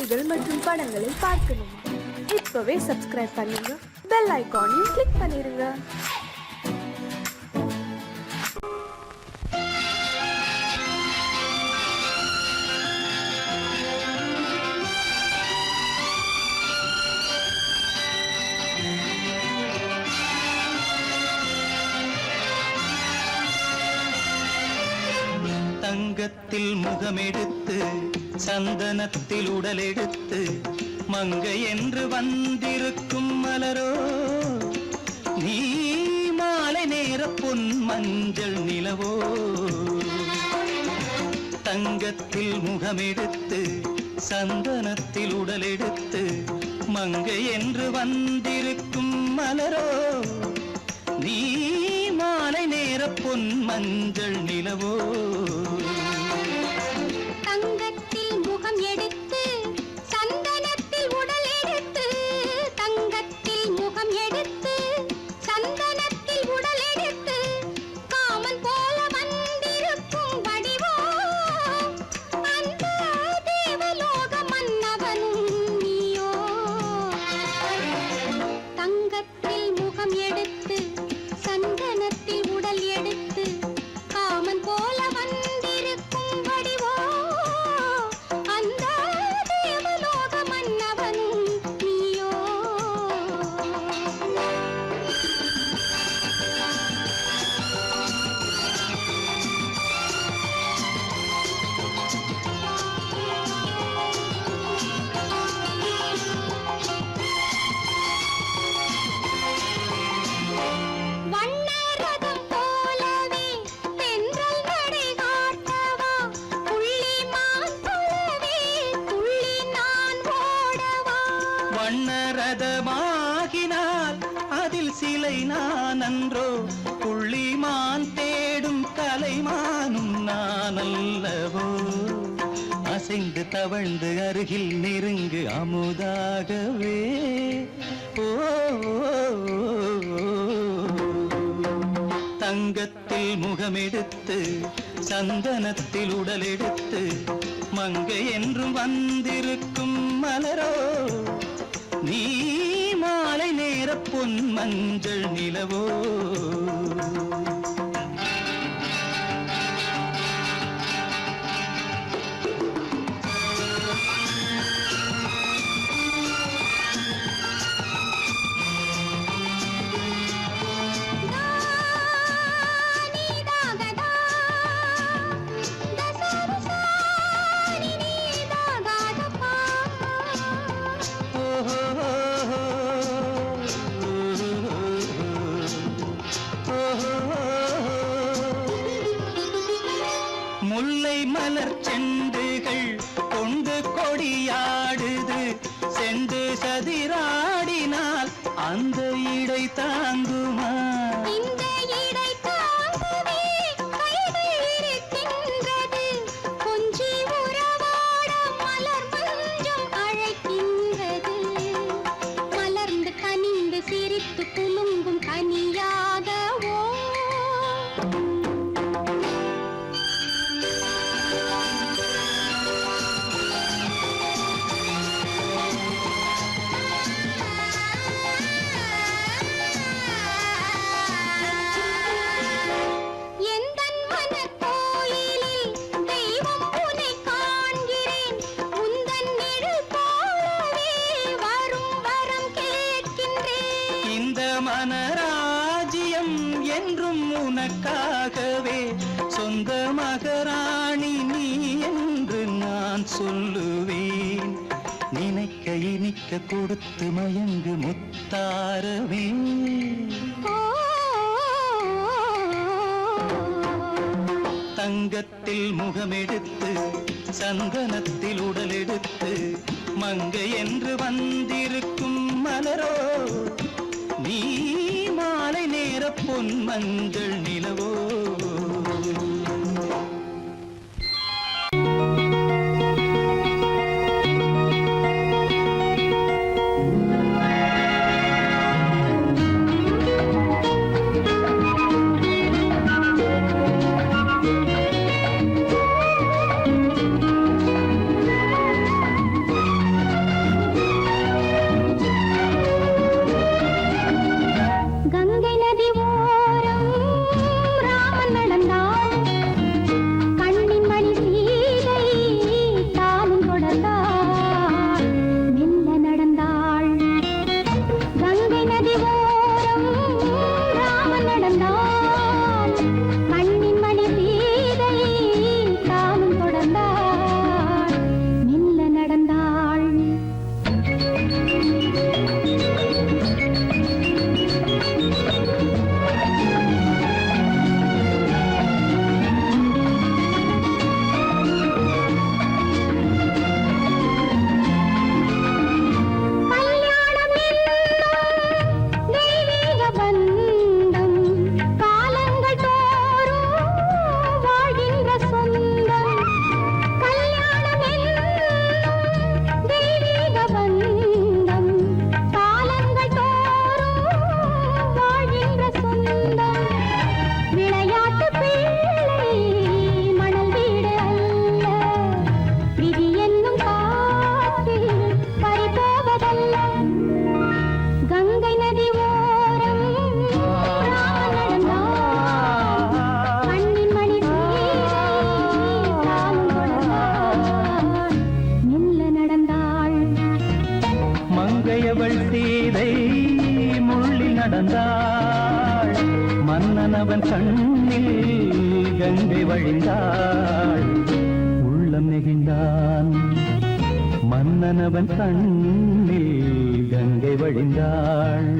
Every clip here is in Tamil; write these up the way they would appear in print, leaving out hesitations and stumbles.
செய்திகள் மற்றும் படங்களை பார்க்கணுமா? இப்பவே சப்ஸ்கிரைப் பண்ணுங்க, பெல் ஐகானையும் கிளிக் பண்ணிருங்க. தங்கத்தில் முகமெடுத்து சந்தனத்தில் உடலெடுத்து மங்கை என்று வந்திருக்கும் மலரோ, நீ மாலை நேர பொன் மஞ்சள் நிலவோ. தங்கத்தில் முகமெடுத்து சந்தனத்தில் உடலெடுத்து மங்கை என்று வந்திருக்கும் மலரோ, நீ மாலை நேர பொன் மஞ்சள் நிலவோ. தங்கத்தில் முகம் எடுத்து சந்தனத்தில் உடல் எடுத்து, தங்கத்தில் முகம் எடுத்து சந்தனத்தில் உடல் எடுத்து காமன் போல வந்திருக்கும் வடிவோ, அந்த தேவலோக மன்னவனும் நீயோ. தங்கத்தில் முகம் எடுத்து சந்தனத்தில் உடல் எடுத்து காமன் போல வந்திருக்கும் வடிவோ, அந்த தேவலோக மன்னவனும் நீயோ. வண்ணரதம் போலவே தென்றல் நடை காட்டவா, புள்ளிமான் போலவே துள்ளி நான் ஓடவா. வண்ணரதமாகினால் அதில் சிலை நான் அன்றோ, புள்ளிமான் தேடும் கலைமானும் நான் அல்லவோ. அசைந்து தவழ்ந்து அருகில் நெருங்கு அமுதாகவே. ஓ, தங்கத்தில் முகமெடுத்து சந்தனத்தில் உடலெடுத்து மங்கை என்றும் வந்திருக்கும் மலரோ, நீ மாலை நேர பொன் மஞ்சள் நிலவோ. முல்லை மலர் செண்டுகள் கொண்டு கொடியாடுது, செண்டு சதிராடினால் அந்த இடை தாங்குமா? இந்த இடை தாங்கவே கைகள் இருக்கின்றது, கொஞ்சி உறவாட மலர் மஞ்சம் அழைக்கின்றது. மலர்ந்து கனிந்து சிரித்து குலுங்கும் கனியாகவோ. எந்தன் மனக்கோயிலில் தெய்வம் உன்னை காண்கிறேன், உந்தன் நிழல் போலவே வரும் வரம் கேட்கின்றேன். இந்த மனராஜ்யம் என்றும் உனக்காகவே, சொந்த மகராணி நீ என்று நான் சொல்லுவேன். நினைக்க இனிக்க கொடுத்து மயங்கு முத்தாரவே. தங்கத்தில் முகமெடுத்து சந்தனத்தில் உடலெடுத்து மங்கை என்று வந்திருக்கும் மலரோ, நீ மாலை நேர பொன் மஞ்சள் நிலவோ. மங்கையவள் சீதை முள்ளில் நடந்தாள் மன்னனவன் கண்ணில் கங்கை வழிந்தாள் உள்ளம் நெகிழ்ந்தான் மன்னனவன் கண்ணில் கங்கை வழிந்தாள்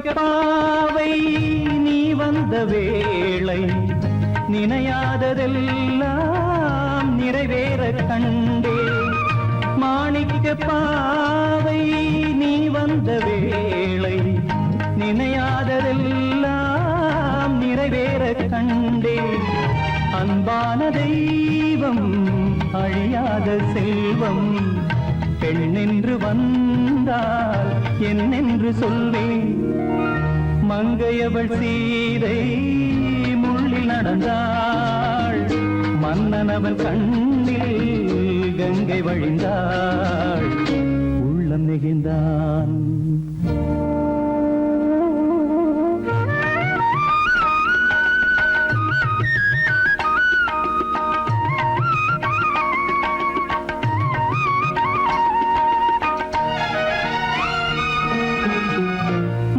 பாவை நீ வந்த வேளை நினையாததெல்லாம் நிறைவேற கண்டே மாணிக்க பாவை நீ வந்த வேளை நினையாததெல்லாம் நிறைவேற கண்டே அன்பான தெய்வம் அழியாத செல்வம் பெண்ணென்று வந்தால் என்னென்று சொல்வேன் மங்கையவள் சீதை முள்ளில் நடந்தாள் மன்னனவன் கண்ணில் கங்கை வழிந்தாள் உள்ளம் நெகிழ்ந்தான்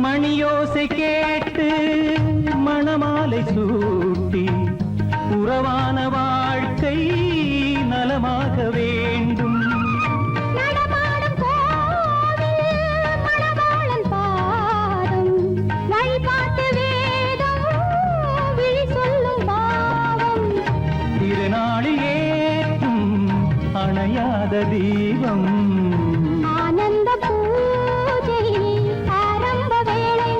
மணியோசை கேட்டு மணமாலை சூட்டி உறவான வாழ்க்கை நலமாக வேண்டும் நடமாடும் கோவில் மணவாளன் பாதம் வழிபாட்டு வேதம் விழி சொல்லும் பாவம் திருநாளில் ஏற்றும் அணையாத தீபம் ஆனந்த பூஜை ஆரம்ப வேளை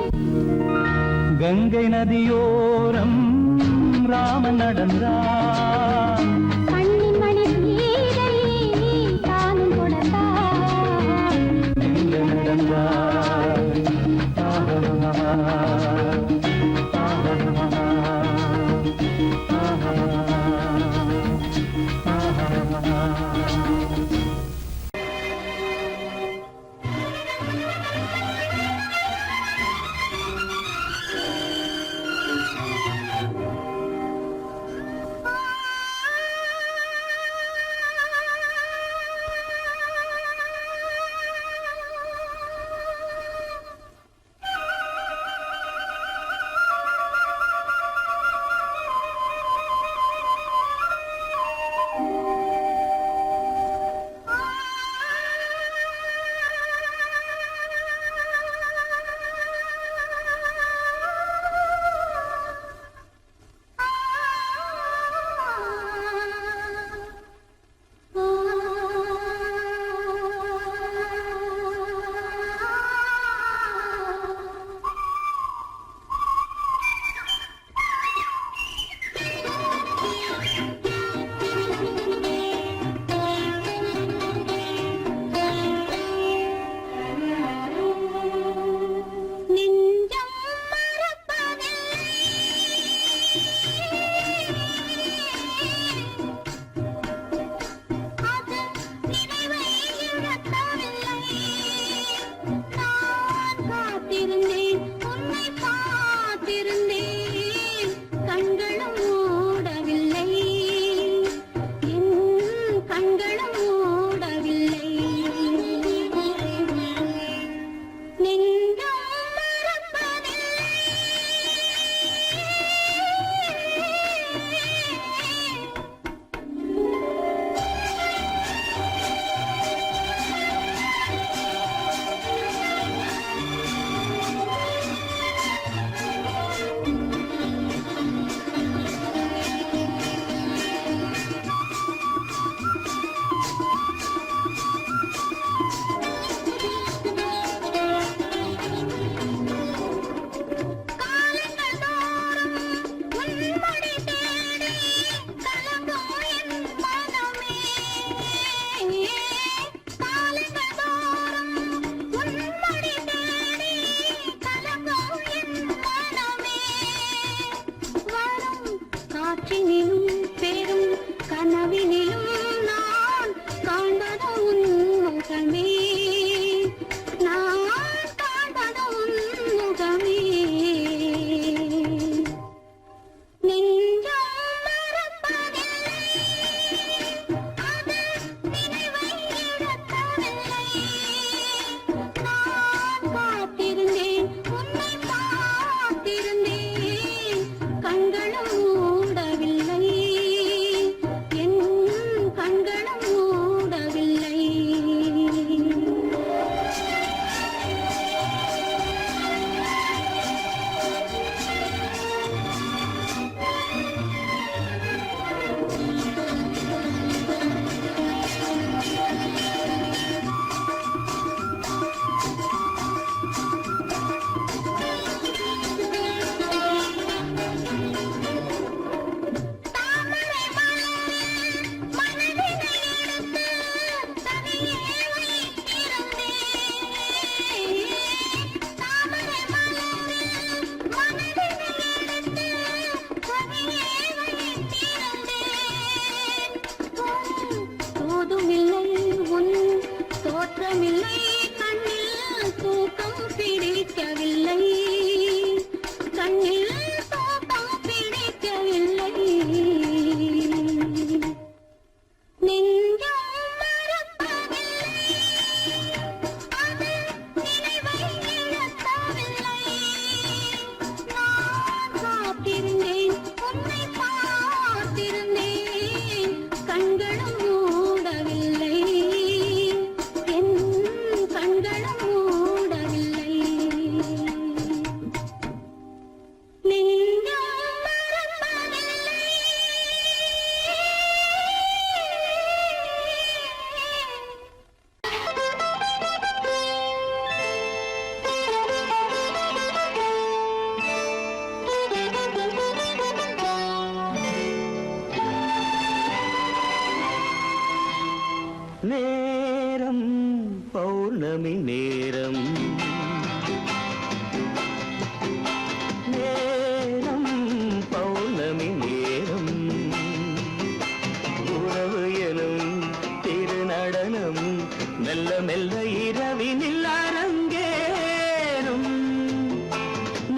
கங்கை நதியோரம் ராமன் நடந்தான் கண்ணின் மணி சீதை தானும் கொடுத்தான் எங்க நடந்தான் நேரம் பௌர்ணமி நேரம் நேரம் பௌர்ணமி நேரம் உறவு எனும் திருநடனம் மெல்ல மெல்ல இரவினில் அரங்கேறும்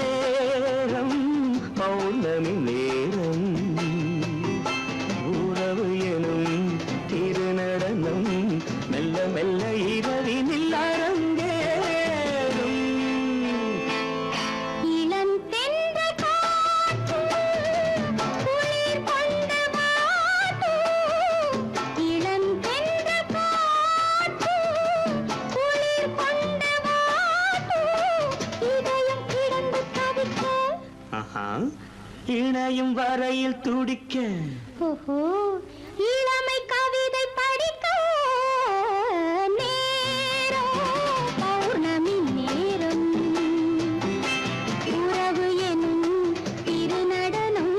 நேரம் பௌர்ணமி நேரம் உறவு எனும் திருநடனம் மெல்ல மெல்ல இரவினில் அரங்கேறும் இளம் தென்றல் காற்றும் குளிர் கொண்டு வாட்டும். இளம் தென்றல் காற்றும் குளிர் கொண்டு வாட்டும். இதயம் கிடந்து தவிக்க. ஆஹா இணையும் வரையில் துடிக்க ஓஹோ, இளமை கவிதை படிக்க. நேரம் பௌர்ணமி நேரம் உறவு எனும் திருநடனம்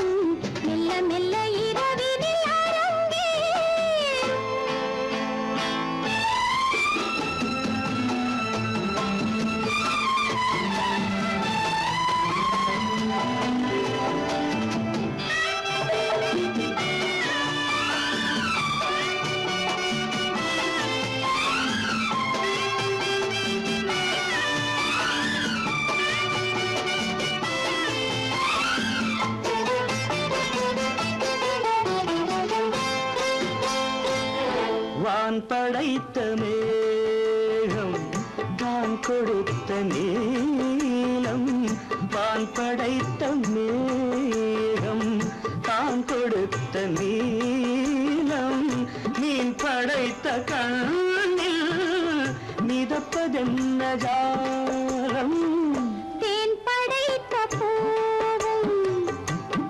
மெல்ல மெல்ல இரவினில் அரங்கேறும். வான் படைத்த மேகம் தான் கொடுத்த நீலம் வான் படைத்த மேகம் தான் கொடுத்த நீலம் மீன் படைத்த கண்ணில் மிதப்பதென்ன ஜாலம் தேன் படைத்த பூவும்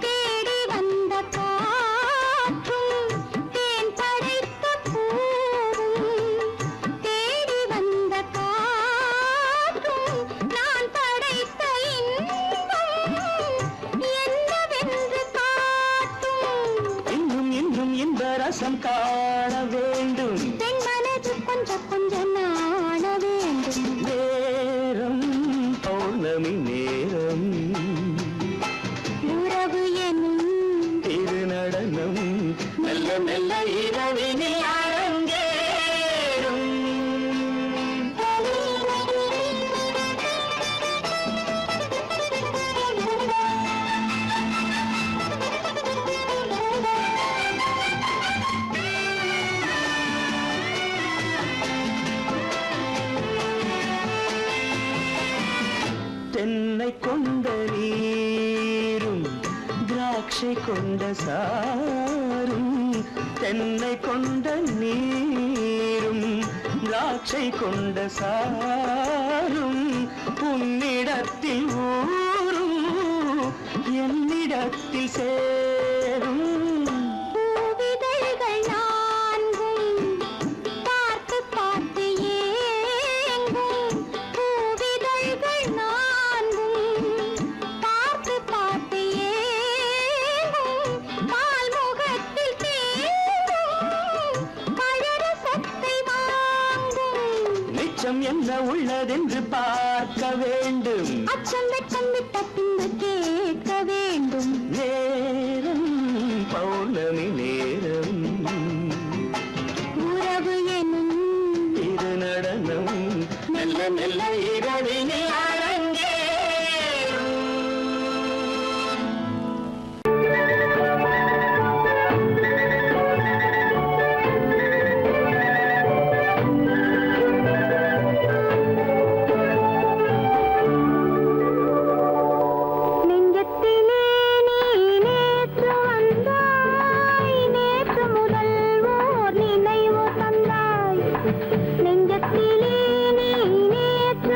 தேடி வந்த காற்றும். தேன் படைத்த பூவும் தேடி வந்த காற்றும். நான் படைத்த இன்பம் என்னவென்று காட்டும். இன்னும் இன்னும் இந்த ரசம் காண வேண்டும் பெண் மனது கொஞ்சம் கொஞ்சம் நாண வேண்டும். நேரம் பௌர்ணமி நேரம் உறவு எனும் திருநடனம் மெல்ல மெல்ல இரவினில் அரங்கேறும் தென்னை கொண்ட நீரும் திராட்சை கொண்ட சாரும் தென்னை கொண்ட நீரும் திராட்சை கொண்ட சாரும் உன்னிடத்தில் ஊரும் என்னிடத்தில் சேரும் பூவிதழ்கள் நான்கும் பார்த்து பார்த்து ஏங்கும். பூவிதழ்கள் நான்கும் பார்த்து பார்த்து ஏங்கும். பால்முகத்தில் தேங்கும் பழரசத்தை வாங்கும். நிச்சம் என்ன உள்ளதென்று பார்க்க வேண்டும் அச்சம் வெட்கம் விட்ட பின்பு கேட்க வேண்டும். நேரம் பௌர்ணமி நேரம் உறவு எனும் திருநடனம் மெல்ல மெல்ல இரவினில் அரங்கேறும் நெஞ்சத்திலே நீ நேற்று வந்தாய். நேற்று முதல் ஓர் நினைவு தந்தாய். நெஞ்சத்திலே நீ நேற்று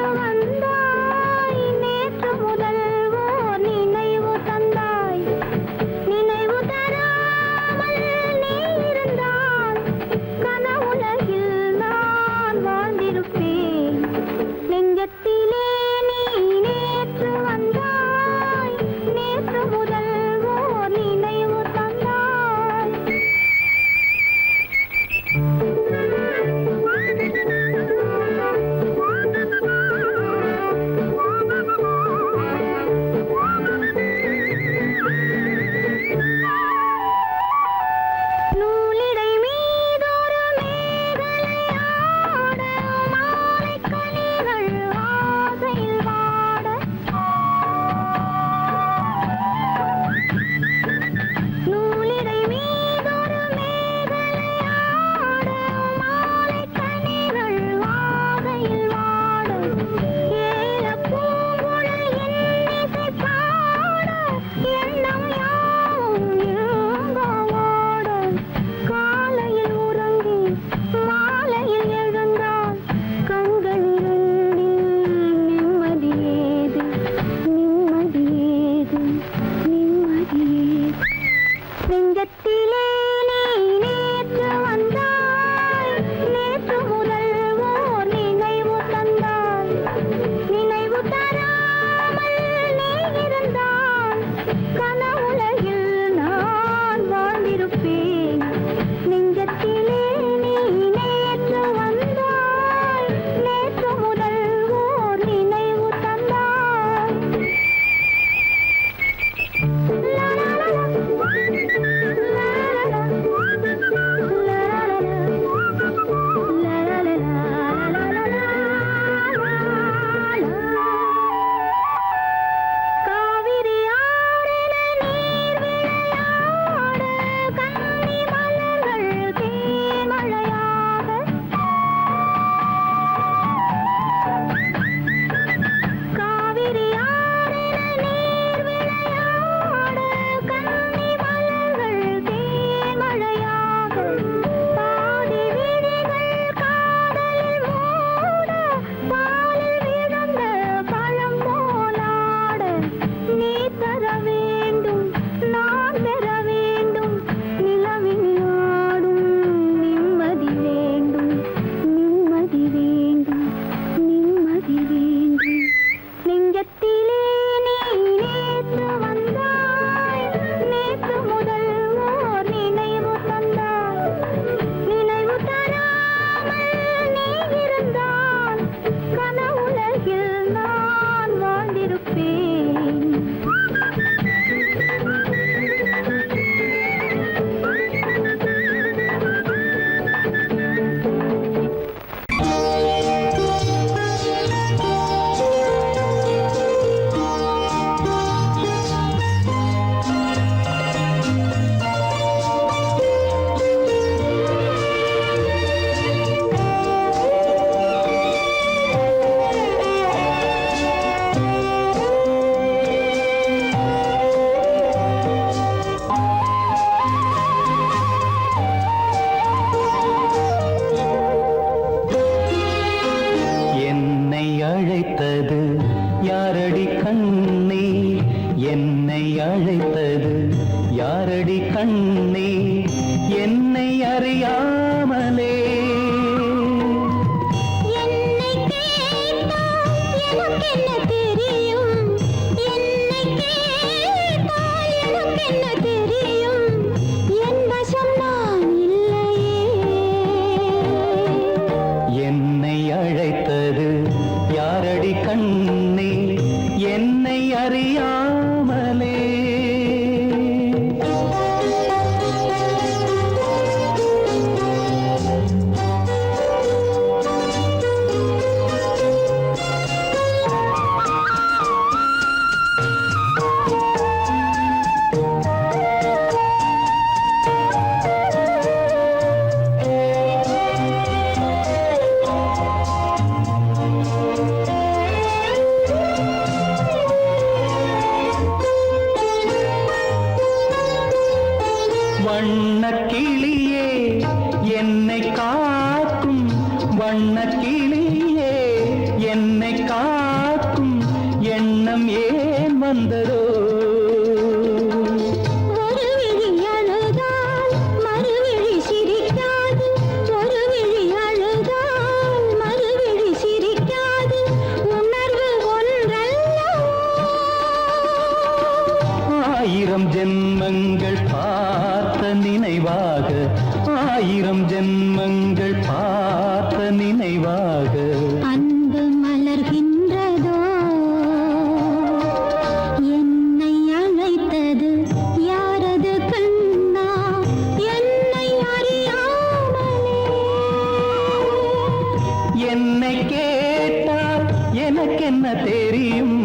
எனக்கென்ன தெரியும்,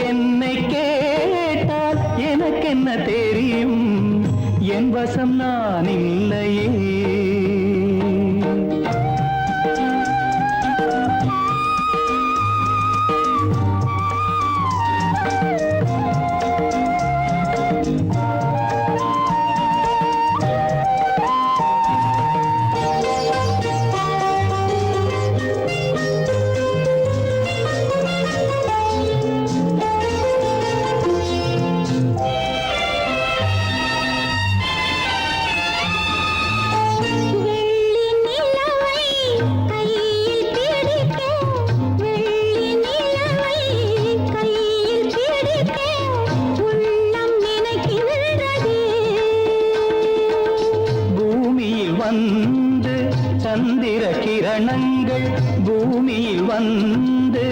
என்னை கேட்டால் எனக்கென்ன தெரியும், என் வசம் நான் இல்லையே. வந்து சந்திர கிரணங்கள், பூமியில் வந்து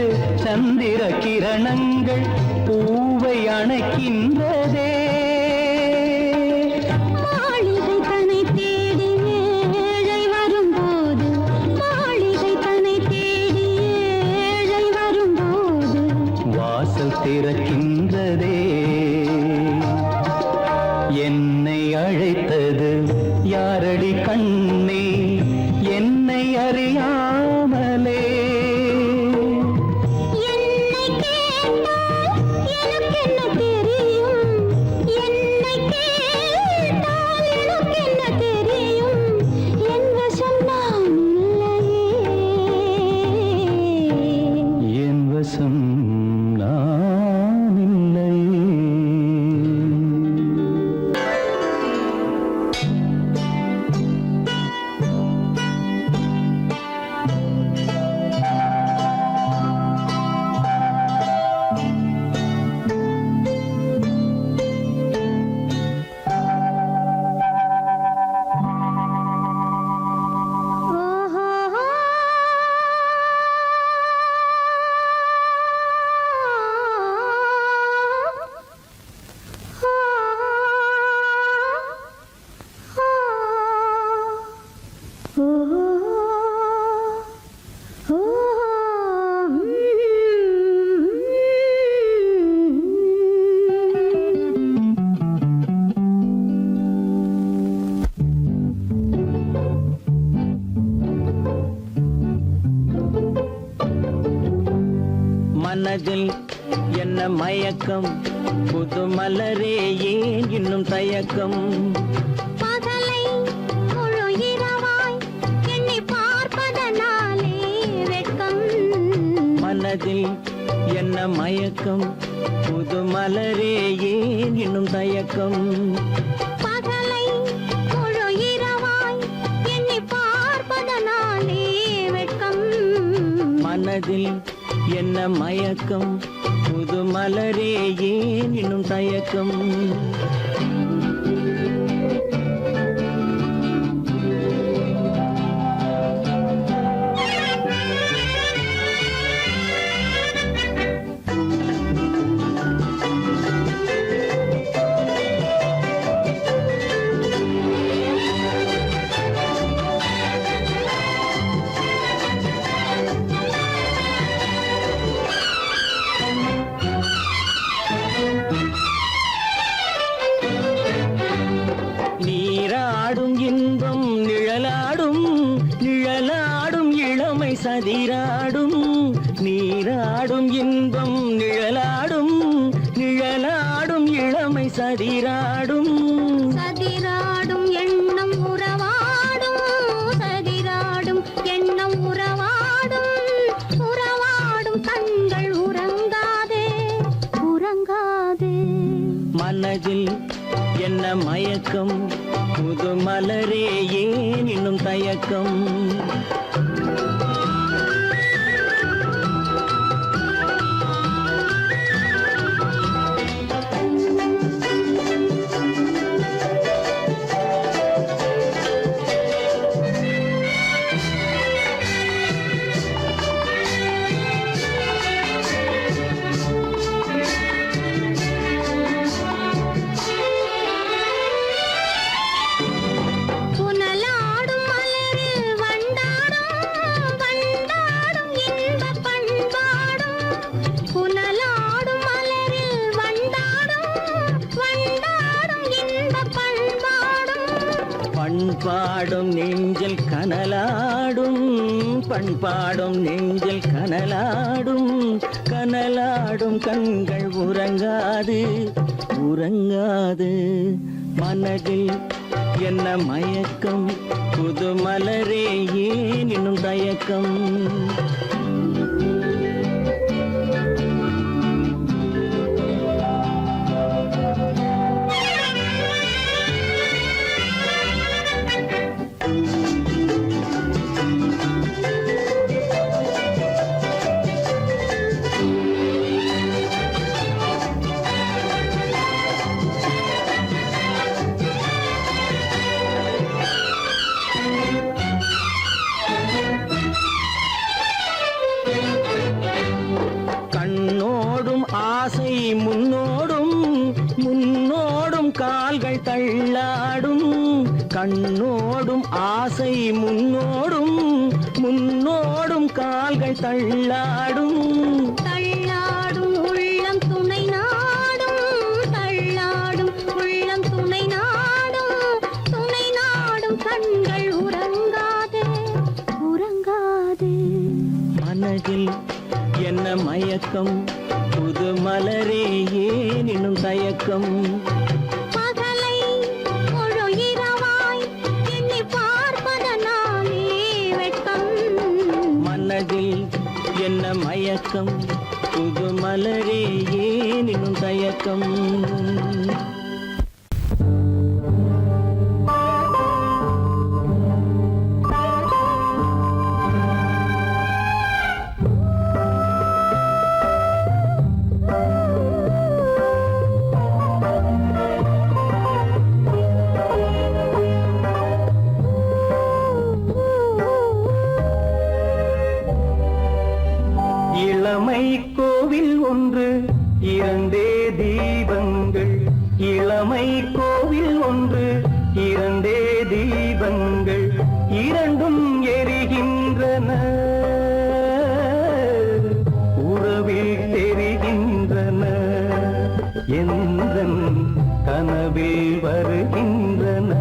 சந்திர கிரணங்கள் பூவை அணைக்கின்றதே. மாளிகை தன்னை தேடி ஏழை வரும்போது, மாளிகை தன்னை தேடி ஏழை வரும்போது வாசல் திறக்கின்றதே. என்னை அழைத்தது யாரடி கண்ணே, என்னை அறியாமலே. என்னை கேட்டால் எனக்கென்ன தெரியும், என்னை கேட்டால் எனக்கென்ன தெரியும், என் வசம் நான் இல்லையே. என் வசம் நான் இல்லையே. மனதில் என்ன மயக்கம், புது மலரே ஏன் இன்னும் தயக்கம். பகலை முழு இரவாய் எண்ணி பார்ப்பதனாலே வெட்கம். மனதில் என்ன மயக்கம், புது மலரே ஏன் இன்னும் தயக்கம். பகலை முழு இரவாய் எண்ணி பார்ப்பதனாலே வெட்கம். மனதில் என்ன மயக்கம், புது மலரே ஏன் இன்னும் தயக்கம். நீராடும் இன்பம் நிழலாடும், நிழலாடும் இளமை சதிராடும். நீராடும் இன்பம் நிழலாடும், நிழலாடும் இளமை சதிராடும். சதிராடும் எண்ணம் உறவாடும், சதிராடும் எண்ணம் உறவாடும். உறவாடும் கண்கள் உறங்காதே, உறங்காதே. மனதில் என்ன மயக்கம், புது மலரே ஏன் இன்னும் தயக்கம். புனலாடும் மலரில் வண்டாடும் பண்பாடும் நெஞ்சில் கனலாடும், பண்பாடும் நெஞ்சில் கனலாடும், கனலாடும் கண்கள் உறங்காது உறங்காது. மனதில் என்ன மயக்கம், புது மலரே ஏன் இன்னும் தயக்கம். ஆசை முன்னோடும் முன்னோடும் கால்கள் தள்ளாடும், கண்ணோடும் ஆசை முன்னோடும் முன்னோடும் கால்கள் தள்ளாடும். தள்ளாடும் உள்ளம் துணை நாடும், தள்ளாடும் உள்ளம் துணை நாடும், துணை நாடும் கண்கள் உறங்காது உறங்காது. மனதில் என்ன மயக்கம், புது மலரே ஏன் இன்னும் தயக்கம். பகலை முழு இரவாய் எண்ணி பார்ப்பதனாலே வெட்கம். மனதில் என்ன மயக்கம், புது மலரே ஏன் இன்னும் தயக்கம். இளமை கோவில் ஒன்று இரண்டே தீபங்கள், இளமை கோவில் ஒன்று இரண்டே தீபங்கள், இரண்டும் எரிகின்றன உறவில் தெரிகின்றன, எந்தன் கனவில் வருகின்றன.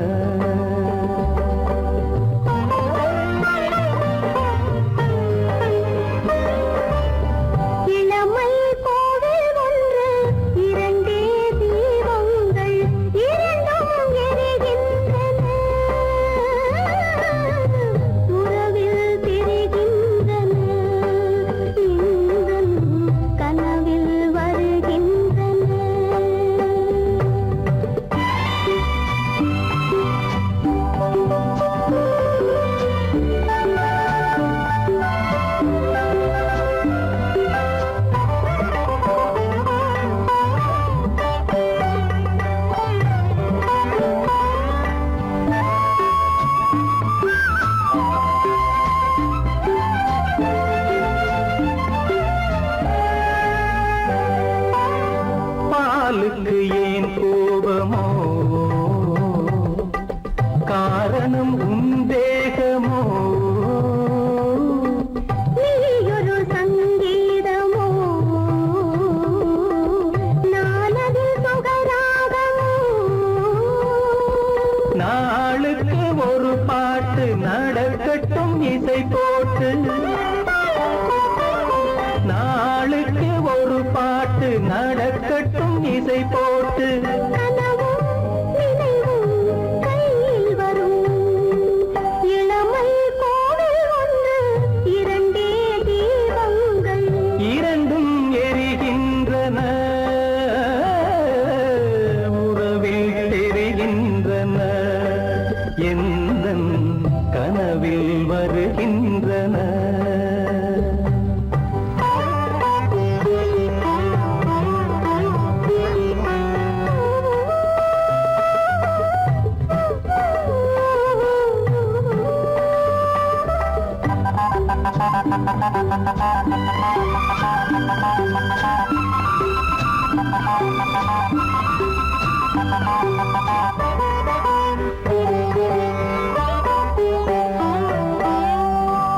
பாலுக்கு ஏன் கோபமோ, காரணம் உந்தேகமோ, நீயொரு சங்கீதமோ, நானது சுகராகமோ. நாளுக்கு ஒரு பாட்டு நடக்கட்டும் இசை போட்டு, நாளுக்கு ஒரு பாட்டு நடக்கட்டும் இசை போட்டு. கனவும் நினைவும் கையில் வரும், இளமை கோவில் ஒன்று இரண்டே தீபங்கள், இரண்டும் எரிகின்றன உறவில் தெரிகின்றன, எந்தன் கனவில் வருகின்றன.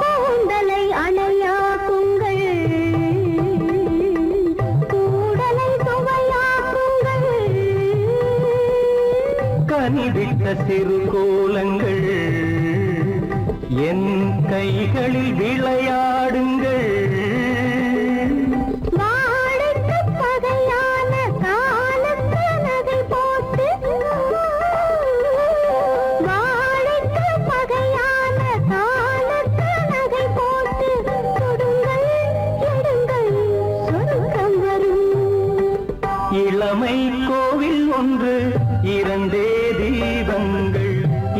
கூந்தலை அணையாக்குங்கள், கூடலை சுவையாக்குங்கள். கனிவிட்ட சிறு கோலங்கள் கைகளில் விளையாடுங்கள். வாழைக்கு பகையான காலத்து நகை போட்டு, வாழைக்கு பகையான காலத்து நகை போட்டு தொடுங்கள் எடுங்கள் சொர்க்கம் வரும். இளமை கோவில் ஒன்று இரண்டே தீபங்கள்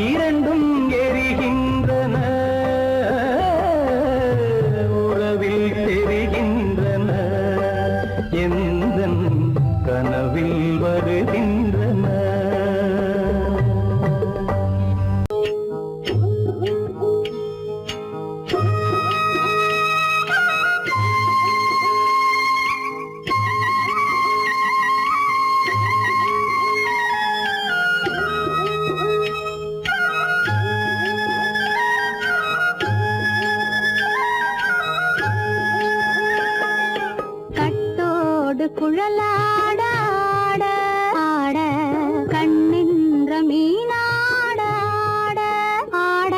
இரண்டும் எரிகின்றன, உறவில் தெரிகின்றன, எந்தன் கனவில் வருகின்றன. கட்டோடு குழலாட ஆட ஆட கண்ணின்ற மீனாட ஆட ஆட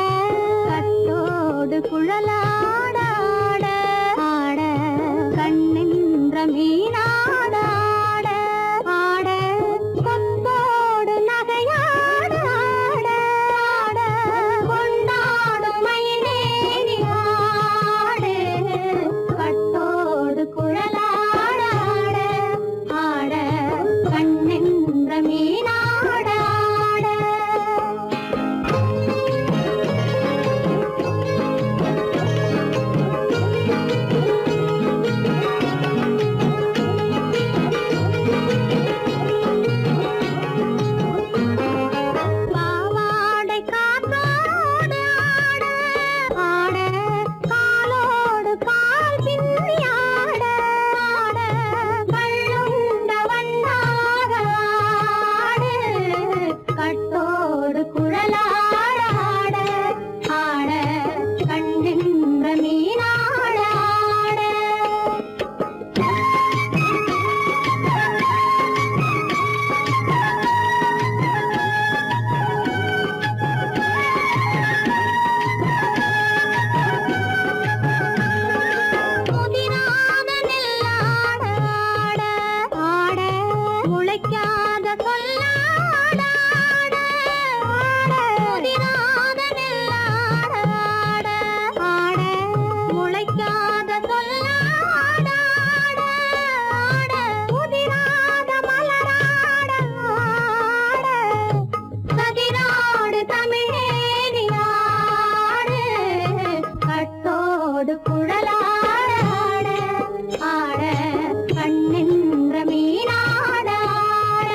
கட்டோடு குழலாட ஆட ஆட கண்ணின்ற மீனாட ஆட ஆட கொத்தோடு நகையாட ஆட ஆட கொண்டாடும் மயிலேறி ஆடு கட்டோடு குழலாட ஆட ஆட கண்ணென்ற மீனாட ஆட. பாவாடை காத்தோடு ஆட ஆட காலோடு கால் பின்னி ஆட ஆட கள்ளுண்ட வண்ணாக ஆடு கட்டோடு குழலாட ஆட ஆட கண்ணின்ற மீனாட ஆட. முதிராத நெல்லாட ஆட ஆட முளைக்காத சொல்லாட ஆட ஆட முதிராத நெல்லாட ஆட ஆட முளைக்காத சொல்லாட ஆட ஆட முதிராத மலராட ஆட கதிராடு தமிழேறி ஆடு கட்டோடு குழலாட ஆட ஆட கண்ணின்ற மீனாட ஆட.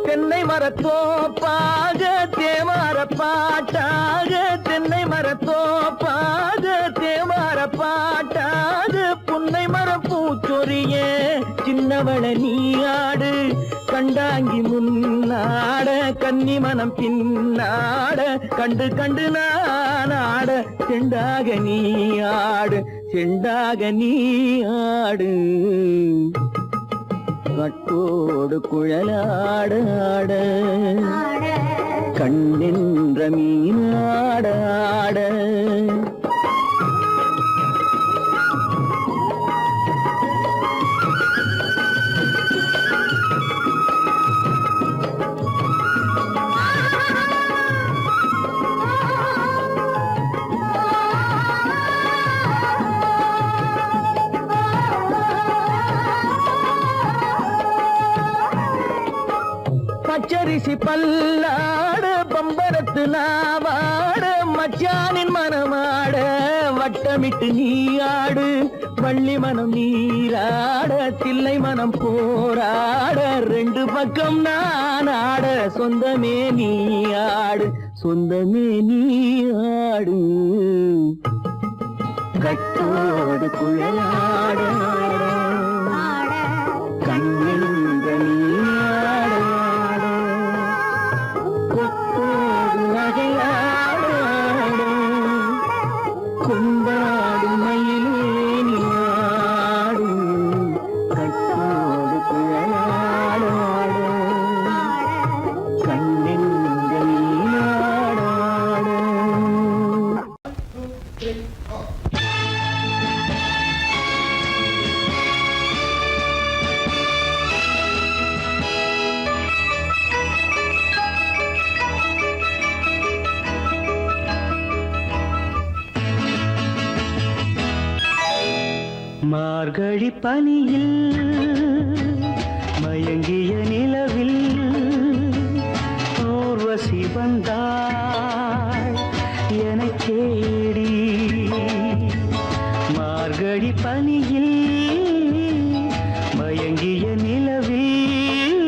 தென்னை மரத்தோப்பாக தேமார பாட்டாக, தென்னை மரத்தோப்பாக தேமார பாட்டாக, புன்னை மரம் பூச்சொரிய சின்னவள நீயாடு கண்டாங்கி முன்னாட, கன்னி மனம் பின்னாட, கண்டு கண்டு நானாட, செண்டாக நீயாடு செண்டாக நீயாடு கட்டோடு குழலாட ஆட ஆட கண்ணின்ற மீனாட ஆட. பச்சரிசி பல்லாட பம்பரத்து நாவாட, மச்சானின் மனமாட வட்டமிட்டு நீயாடு, வள்ளி மனம் நீராட தில்லை மனம் போராட, ரெண்டு பக்கம் நான் ஆட சொந்தமே நீயாடு சொந்தமே நீயாடு கட்டோடு குழலாட ஆட கண்ணில் மார்கழி பனியில் மயங்கிய நிலவில் ஊர்வசி வந்தாள் எனக் தேடி. மார்கழி பனியில் மயங்கிய நிலவில்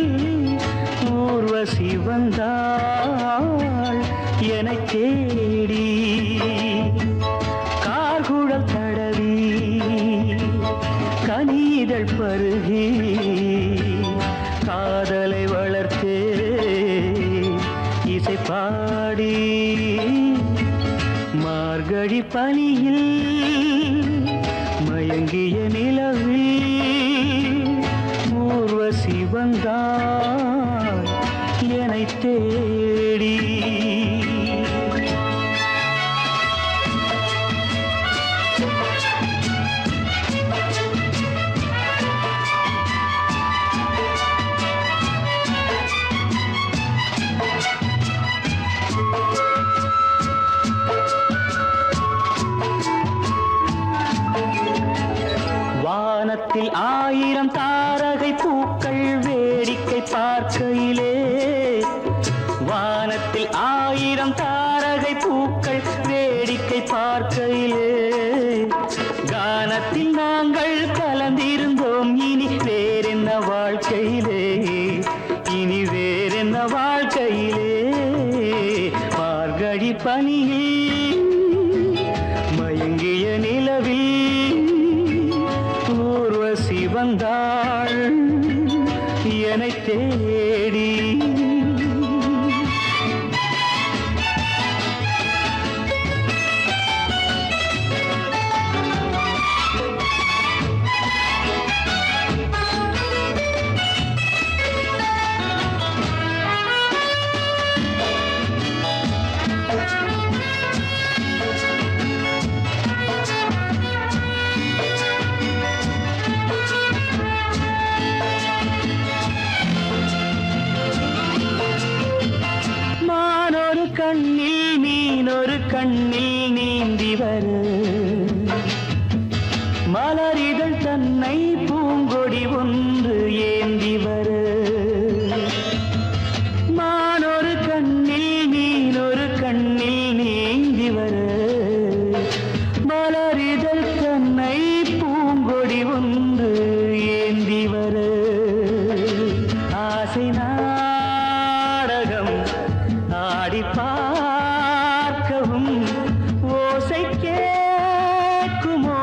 ஊர்வசி வந்தாள் எனக் தேடி. கார்குழல் தடவி கனிதழ் பருகி காதலை வளர்த்தே இசை பாடி. மார்கழி பனியில் மயங்கிய நிலவில் ஊர்வசி வந்தாள் என்னைத் தேடி. வானத்தில் 1000 தாரகை பூக்கள் வேடிக்கை பார்க்கையிலே. வானத்தில் 1000 தாரகை பூக்கள் வேடிக்கை பார்க்கையிலே. கானத்தில் நாங்கள் கலந்திருந்தோம். இனி வேறென்ன வாழ்க்கையிலே, இனி வேறென்ன வாழ்க்கையிலே. மார்கழி பனியில் மயங்கிய நிலவில் ஊர்வசி வந்தாள் என்னைத் தேடி. கண்ணில் மீனொரு கண்ணில் நீந்தி வர மலரிதழ் தன்னை பூங்கொடி ஒன்று ஏந்தி வர. மானொரு கண்ணில் மீனொரு கண்ணில் நீந்தி வர மலரிதழ் தன்னை பூங்கொடி ஒன்று ஏந்தி வர. ஆசை நாடகம் ஆடி பார்க்கவும் ஓசை கேட்குமோ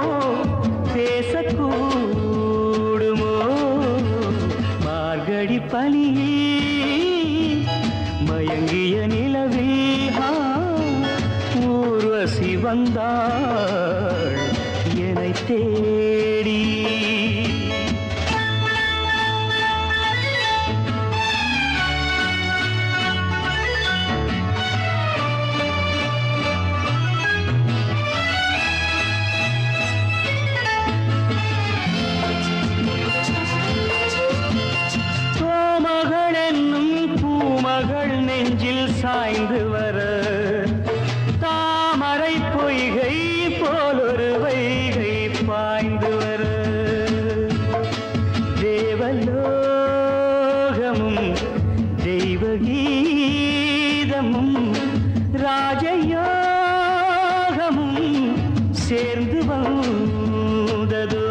பேசக்கூடுமோ. மார்கழி பனியில் மயங்கிய நிலவில் ஊர்வசி வந்தாள் என்னைத் தேடி. மகள் நெஞ்சில் சாய்ந்து வர தாமரை பொய்கை போலொரு வைகை பாய்ந்து வர. தேவலோகமும் தெய்வகீதமும் ராஜயோகமும் சேர்ந்து வந்ததோ.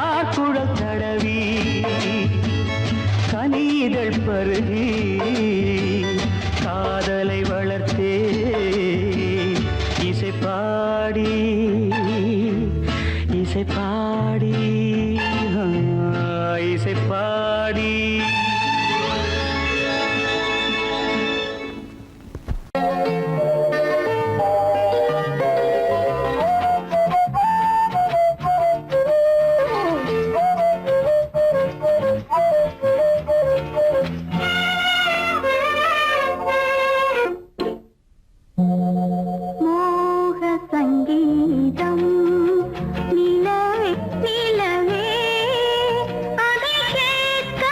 ஆக்குழல் தடவி கனிதழ் பருகி காதலை வளர்த்தே இசை பாடி இசை பாடி இசை பாடி. நிலவே அதை கேட்க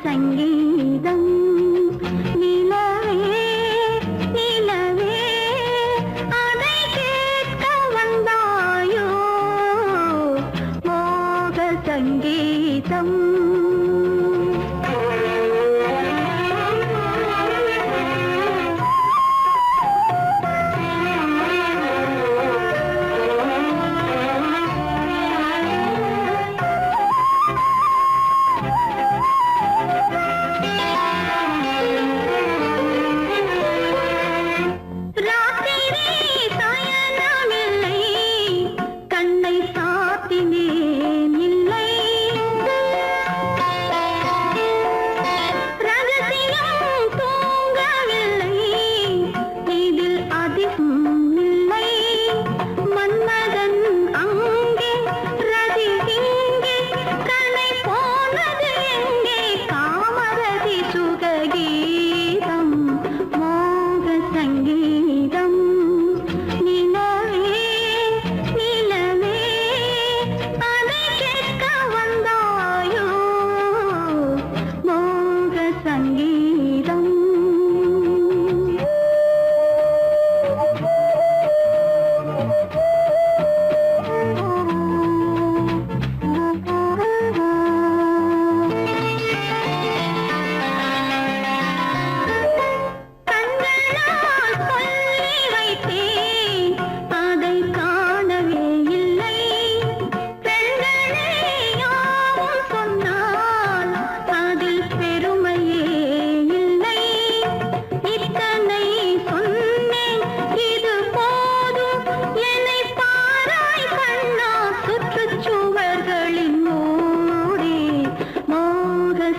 சங்கீதம் நிலவே நிலவே அதை கேட்க வந்தாயோ மோக சங்கீதம்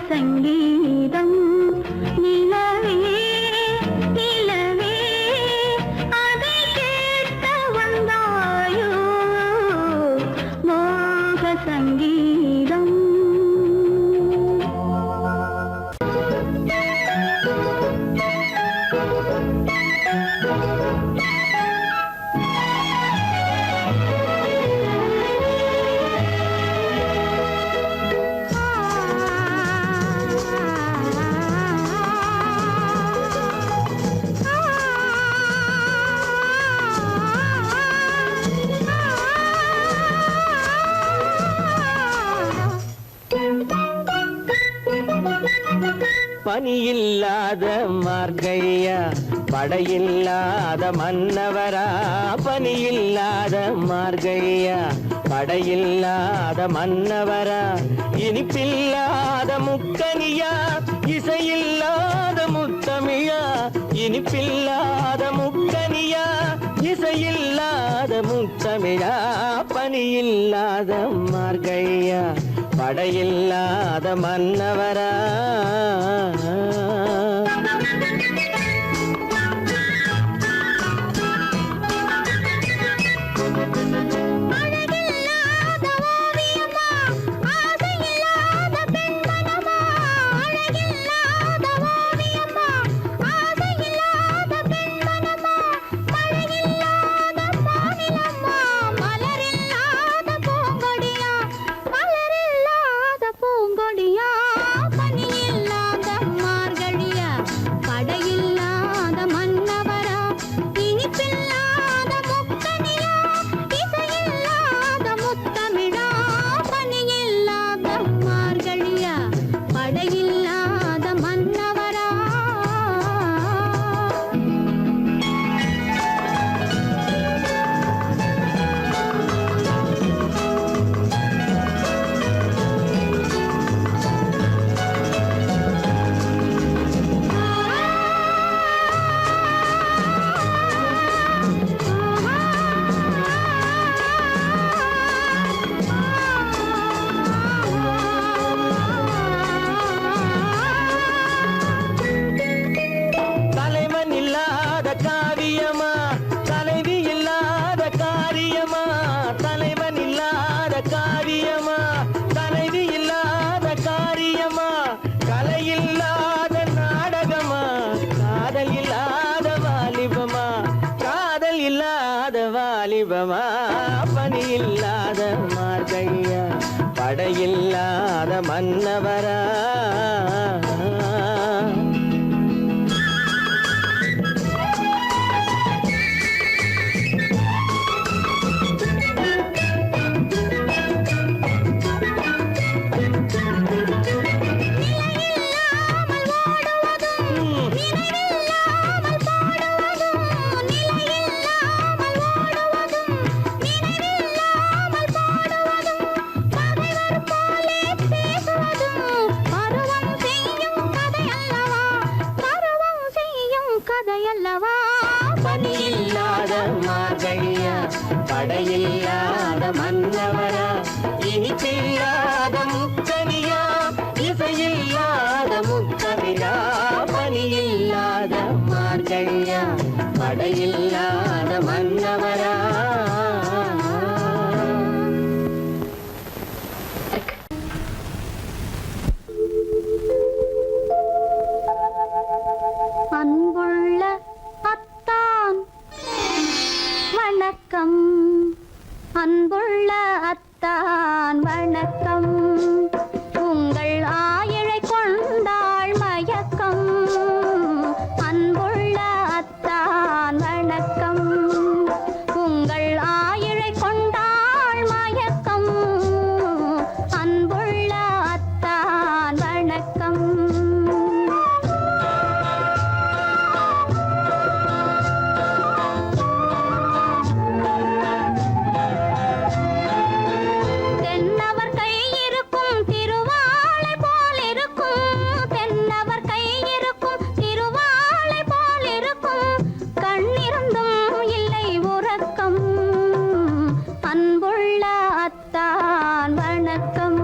சங்கீதம் நிலவே நிலவே அதை கேட்க வந்தாயோ மோக சங்கீதம் பனியில்லாத மார்கழியா படையில்லாத மன்னவரா பனியில்லாத மார்கழியா படையில்லாத மன்னவரா இனிப்பில்லாத முக்கனியா இசையில்லாத முத்தமிழா இனிப்பில்லாத முக்கனியா இசையில்லாத முத்தமிழா பனியில்லாத மார்கழியா படையில்லாத மன்னவரா பனியில்லாத மார்கழியா அல்லவா பனியில்லாத மார்கழியா படையில்லாத மன்னவரா இனிப்பில்லாத முக்கனியா இசையில்லாத முக்கவிரா பனியில்லாத மார்கழியா படையில்லாத மன்னவரா அன்புள்ள அத்தான் வணக்கம் அன்புள்ள அத்தான் வணக்கம் உங்கள் ஆயிழை கொண்டாள் மயக்கம் அன்புள்ள அத்தான் வணக்கம் உங்கள் ஆயிழை கொண்டாள் மயக்கம் அன்புள்ள அத்தான் வணக்கம் தென்னவர் கை இருக்கும் திருவாளை போல் இருக்கும் தென்னவர் கை இருக்கும் திருவாளை போல் இருக்கும் கண்ணிருந்தும் இல்லை உறக்கம் அன்புள்ள அத்தான் வணக்கம்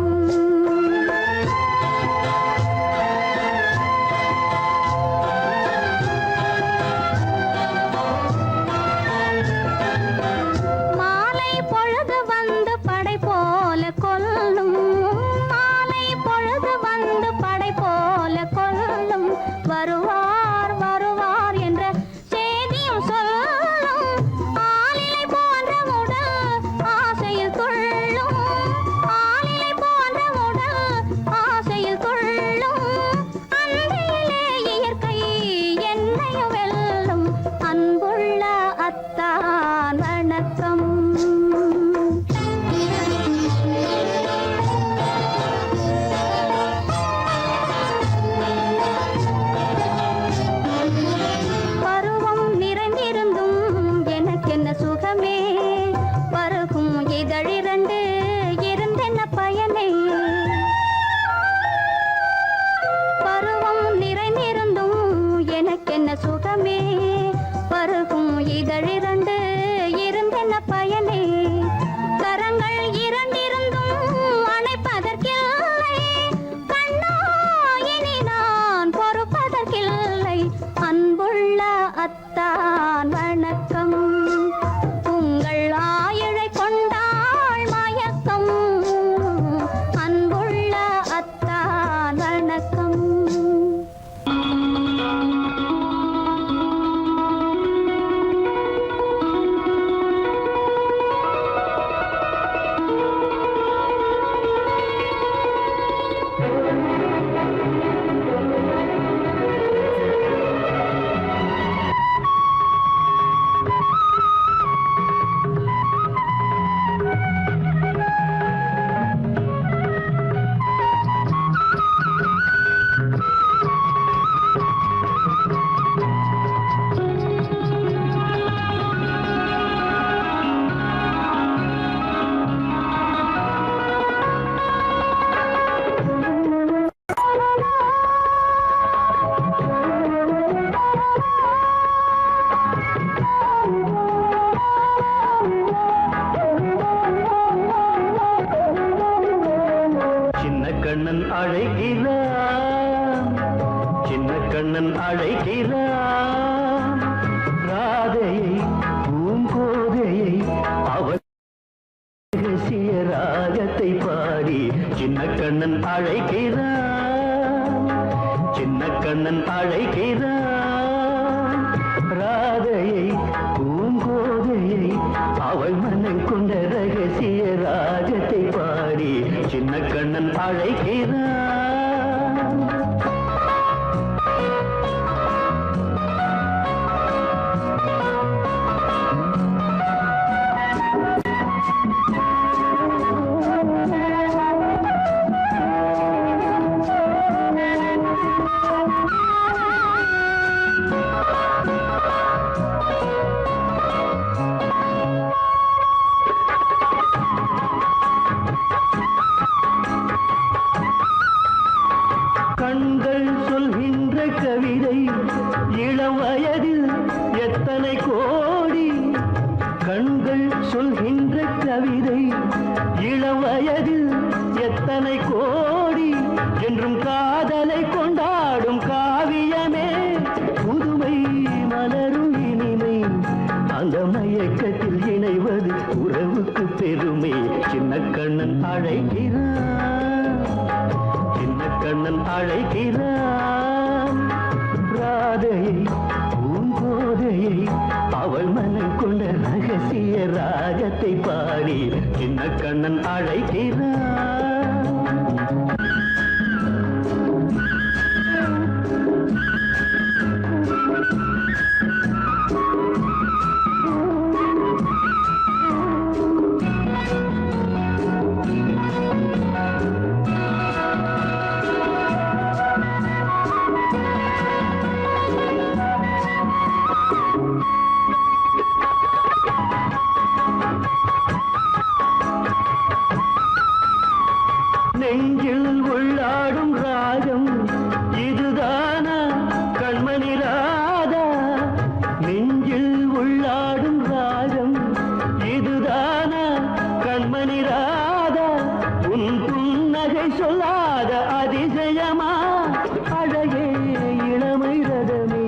மாலை பொழுது வந்து படை போல கொல்லும் மாலை பொழுது வந்து படை போல கொல்லும் வருவார் வருவார் என்ற செய்தியும் சொல்லும் ஆளிலை போன்ற உடல் ஆசையில் துள்ளும் ஆளிலை போன்ற உடல் ஆசையில் துள்ளும் அன்றையிலே இயற்கை என்னையும் வெல்லும் அன்புள்ள அத்தான் வணக்கம் பருவம் நிறைந்திருந்தும் எனக்கென்ன சுகமே பருகும் இதழிரண்டு இருந்தென்ன பயனே பருவம் நிறைந்திருந்தும் எனக்கென்ன சுகமே பருகும் இதழிரண்டு இருந்தென்ன பயனே கரங்கள் இரண்டிருந்தும் அணைப்பதற்கில்லை கண்ணா இனி நான் பொறுப்பதற்கில்லை அன்புள்ள அத்தான் வணக்கம் உங்கள் ஆயிழை கொண்டாள் மயக்கம் அன்புள்ள அத்தான் வணக்கம் சின்ன கண்ணன் அழைக்கிறான் சின்ன கண்ணன் அழைக்கிறான் ராதையை பூங்கோதையை அவன் ரகசிய ராகத்தை பாடி சின்ன கண்ணன் அழைக்கிறான் சின்ன கண்ணன் அழைக்கிறான் ராதையை பூங்கோதையை அவள் மனம் கொண்ட ரகசிய ராகத்தை பாடி சின்ன கண்ணன் அழைக்கிறான் கண்கள் சொல்கின்ற கவிதை இளம் வயதில் கவிதை இளம் வயதில் எத்தனை கோடி என்றும் காதலை கொண்டாடும் காவியமே புதுமை மலரும் இனிமை அந்த மயக்கத்தில் இணைவது உறவுக்கு பெருமை சின்ன கண்ணன் அழைக்கிறான் சின்ன கண்ணன் அழைக்கிறான் ராதையை பூங்கோதையை அவள் மனம் கொண்ட ரகசிய ராகத்தை பாடி சின்ன கண்ணன் அழைக்கிறான் நெஞ்சில் உள்ளாடும் ராகம் இதுதானா கண்மணி ராதா நெஞ்சில் உள்ளாடும் ராகம் இதுதானா கண்மணி ராதா உன் புன்னகை சொல்லாத அதிசயமா அழகே இளமை ரதமே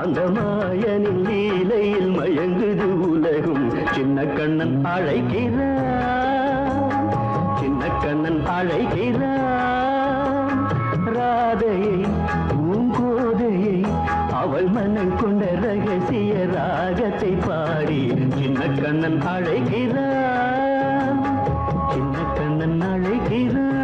அந்த மாயனின் லீலையில் மயங்குது உலகும் சின்ன கண்ணன் அழைக்கிறான் சின்ன கண்ணன் அழைக்கிறான் ராதையை பூங்கோதையை அவள் மனம் கொண்ட ரகசிய ராகத்தை பாடி சின்ன கண்ணன் அழைக்கிறான் சின்ன கண்ணன் அழைக்கிறான்